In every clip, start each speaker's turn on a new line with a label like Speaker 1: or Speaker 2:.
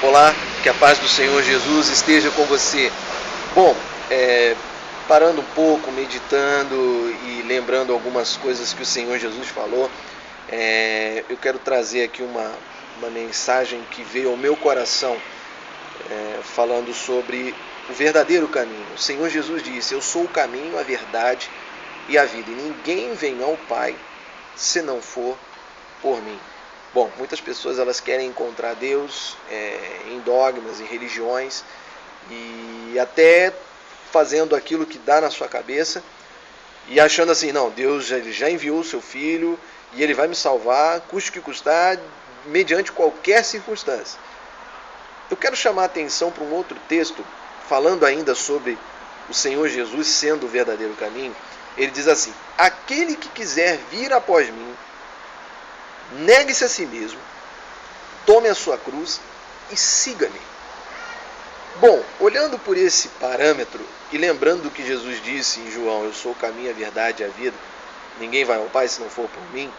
Speaker 1: Olá, que a paz do Senhor Jesus esteja com você. Bom, parando um pouco, meditando e lembrando algumas coisas que o Senhor Jesus falou, eu quero trazer aqui uma mensagem que veio ao meu coração, falando sobre o verdadeiro caminho. O Senhor Jesus disse: eu sou o caminho, a verdade e a vida, e ninguém vem ao Pai se não for por mim. Bom, muitas pessoas elas querem encontrar Deus em dogmas, em religiões, e até fazendo aquilo que dá na sua cabeça e achando assim: não, Deus já enviou o seu Filho e Ele vai me salvar, custe o que custar, mediante qualquer circunstância. Eu quero chamar a atenção para um outro texto, falando ainda sobre o Senhor Jesus sendo o verdadeiro caminho. Ele diz assim: aquele que quiser vir após mim, negue-se a si mesmo, tome a sua cruz e siga-me. Bom, olhando por esse parâmetro e lembrando do que Jesus disse em João: eu sou o caminho, a verdade e a vida, ninguém vai ao Pai se não for por mim,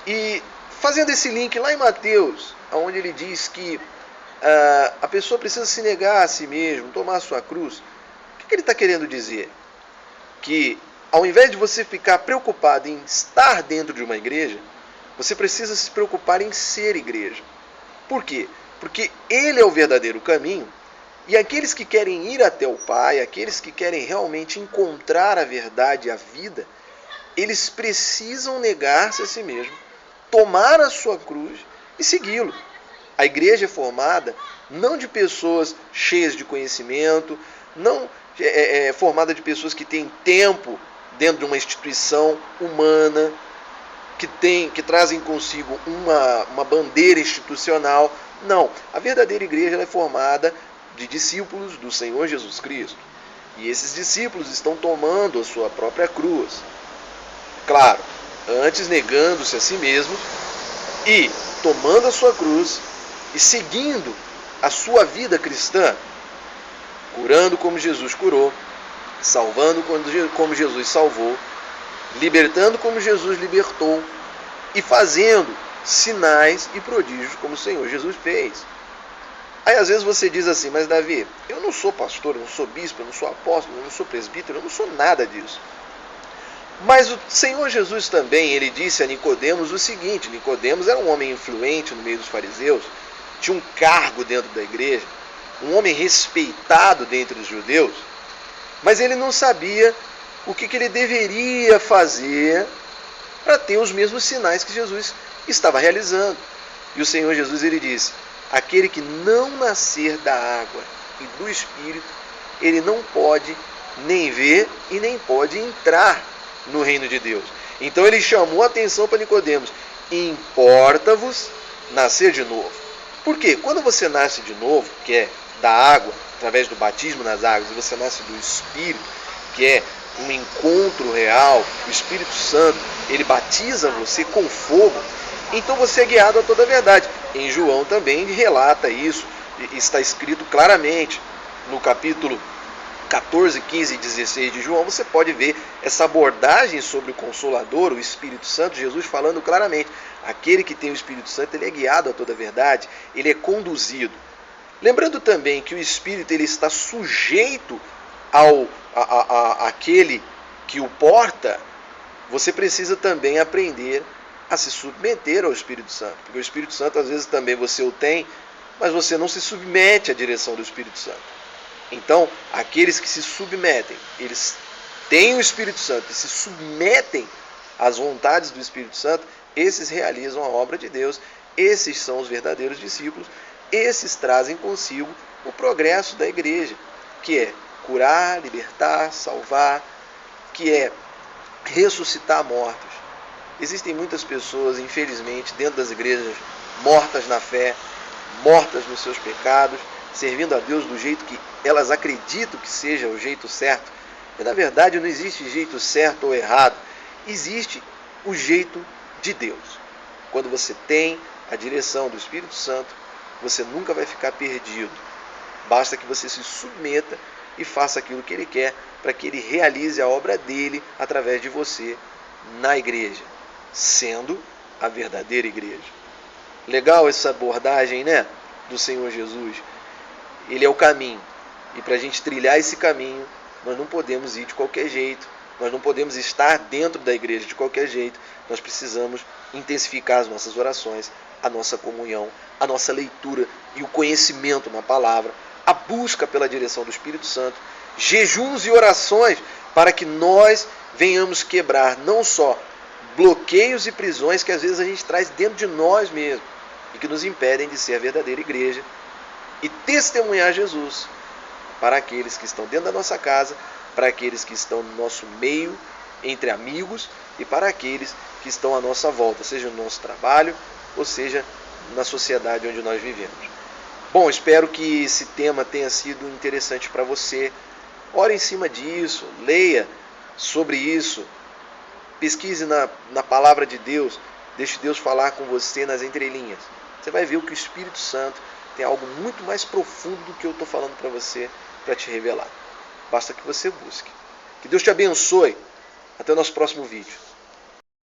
Speaker 1: e fazendo esse link lá em Mateus, onde ele diz que a pessoa precisa se negar a si mesmo, tomar a sua cruz, o que ele está querendo dizer? Que ao invés de você ficar preocupado em estar dentro de uma igreja, você precisa se preocupar em ser igreja. Por quê? Porque Ele é o verdadeiro caminho, e aqueles que querem ir até o Pai, aqueles que querem realmente encontrar a verdade e a vida, eles precisam negar-se a si mesmo, tomar a sua cruz e segui-lo. A igreja é formada não de pessoas cheias de conhecimento, não formada de pessoas que têm tempo dentro de uma instituição humana, que trazem consigo uma bandeira institucional. Não, a verdadeira igreja é formada de discípulos do Senhor Jesus Cristo. E esses discípulos estão tomando a sua própria cruz. Claro, antes negando-se a si mesmos e tomando a sua cruz e seguindo a sua vida cristã, curando como Jesus curou, salvando como Jesus salvou, libertando como Jesus libertou e fazendo sinais e prodígios como o Senhor Jesus fez. Aí às vezes você diz assim: mas Davi, eu não sou pastor, eu não sou bispo, eu não sou apóstolo, eu não sou presbítero, eu não sou nada disso. Mas o Senhor Jesus também, ele disse a Nicodemos o seguinte: Nicodemos era um homem influente no meio dos fariseus, tinha um cargo dentro da igreja, um homem respeitado dentre os judeus, mas ele não sabia o que ele deveria fazer para ter os mesmos sinais que Jesus estava realizando. E o Senhor Jesus, ele disse: aquele que não nascer da água e do Espírito, ele não pode nem ver e nem pode entrar no reino de Deus. Então ele chamou a atenção para Nicodemos: importa-vos nascer de novo. Por quê? Quando você nasce de novo, que é da água, através do batismo nas águas, e você nasce do Espírito, que é um encontro real, o Espírito Santo, ele batiza você com fogo, então você é guiado a toda a verdade. Em João também relata isso, está escrito claramente no capítulo 14, 15 e 16 de João, você pode ver essa abordagem sobre o Consolador, o Espírito Santo, Jesus falando claramente: aquele que tem o Espírito Santo, ele é guiado a toda a verdade, ele é conduzido. Lembrando também que o Espírito ele está sujeito àquele que o porta, você precisa também aprender a se submeter ao Espírito Santo, porque o Espírito Santo às vezes também você o tem, mas você não se submete à direção do Espírito Santo. Então, aqueles que se submetem, eles têm o Espírito Santo e se submetem às vontades do Espírito Santo, esses realizam a obra de Deus, esses são os verdadeiros discípulos, esses trazem consigo o progresso da igreja, que é curar, libertar, salvar, que é ressuscitar mortos. Existem muitas pessoas, infelizmente, dentro das igrejas, mortas na fé, mortas nos seus pecados, servindo a Deus do jeito que elas acreditam que seja o jeito certo. E na verdade não existe jeito certo ou errado, existe o jeito de Deus. Quando você tem a direção do Espírito Santo, você nunca vai ficar perdido. Basta que você se submeta e faça aquilo que Ele quer, para que Ele realize a obra dEle através de você na igreja, sendo a verdadeira igreja. Legal essa abordagem, né? do Senhor Jesus, Ele é o caminho. E para a gente trilhar esse caminho, nós não podemos ir de qualquer jeito, nós não podemos estar dentro da igreja de qualquer jeito, nós precisamos intensificar as nossas orações, a nossa comunhão, a nossa leitura e o conhecimento na palavra, a busca pela direção do Espírito Santo, jejuns e orações para que nós venhamos quebrar não só bloqueios e prisões que às vezes a gente traz dentro de nós mesmos e que nos impedem de ser a verdadeira igreja e testemunhar Jesus para aqueles que estão dentro da nossa casa, para aqueles que estão no nosso meio, entre amigos, e para aqueles que estão à nossa volta, seja no nosso trabalho, ou seja na sociedade onde nós vivemos. Bom, espero que esse tema tenha sido interessante para você. Ore em cima disso, leia sobre isso, pesquise na palavra de Deus, deixe Deus falar com você nas entrelinhas. Você vai ver que o Espírito Santo tem algo muito mais profundo do que eu estou falando para você, para te revelar. Basta que você busque. Que Deus te abençoe. Até o nosso próximo vídeo.